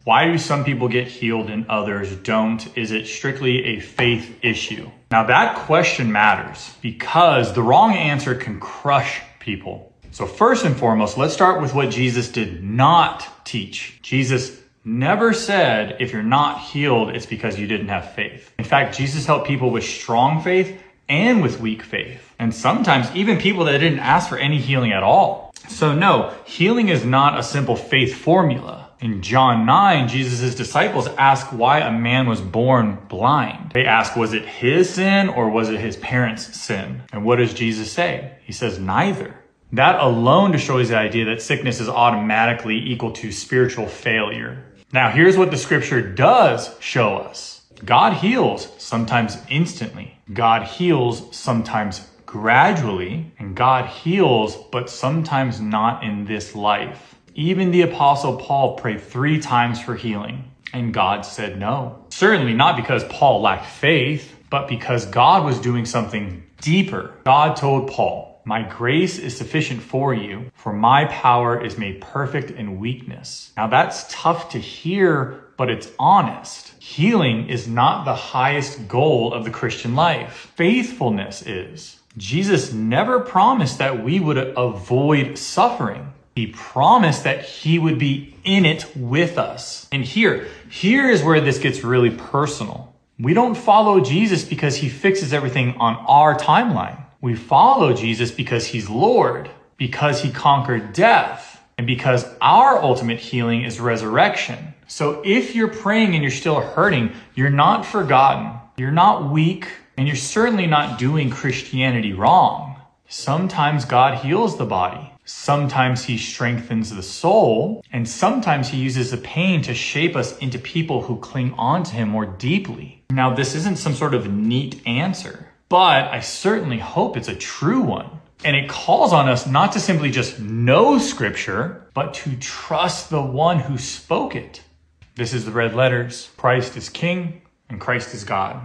Why do some people get healed and others don't? Is it strictly a faith issue? Now that question matters because the wrong answer can crush people. So first and foremost, let's start with what Jesus did not teach. Jesus never said if you're not healed, it's because you didn't have faith. In fact, Jesus helped people with strong faith and with weak faith. And sometimes even people that didn't ask for any healing at all. So no, healing is not a simple faith formula. In John 9, Jesus' disciples ask why a man was born blind. They ask, was it his sin or was it his parents' sin? And what does Jesus say? He says neither. That alone destroys the idea that sickness is automatically equal to spiritual failure. Now, here's what the scripture does show us. God heals sometimes instantly. God heals sometimes gradually. And God heals, but sometimes not in this life. Even the Apostle Paul prayed 3 times for healing, and God said no. Certainly not because Paul lacked faith, but because God was doing something deeper. God told Paul, "My grace is sufficient for you, for my power is made perfect in weakness." Now that's tough to hear, but it's honest. Healing is not the highest goal of the Christian life. Faithfulness is. Jesus never promised that we would avoid suffering. He promised that he would be in it with us. And here is where this gets really personal. We don't follow Jesus because he fixes everything on our timeline. We follow Jesus because he's Lord, because he conquered death, and because our ultimate healing is resurrection. So if you're praying and you're still hurting, you're not forgotten, you're not weak, and you're certainly not doing Christianity wrong. Sometimes God heals the body. Sometimes he strengthens the soul, and sometimes he uses the pain to shape us into people who cling on to him more deeply. Now, this isn't some sort of neat answer, but I certainly hope it's a true one. And it calls on us not to simply just know scripture, but to trust the one who spoke it. This is the Red Letters. Christ is King and Christ is God.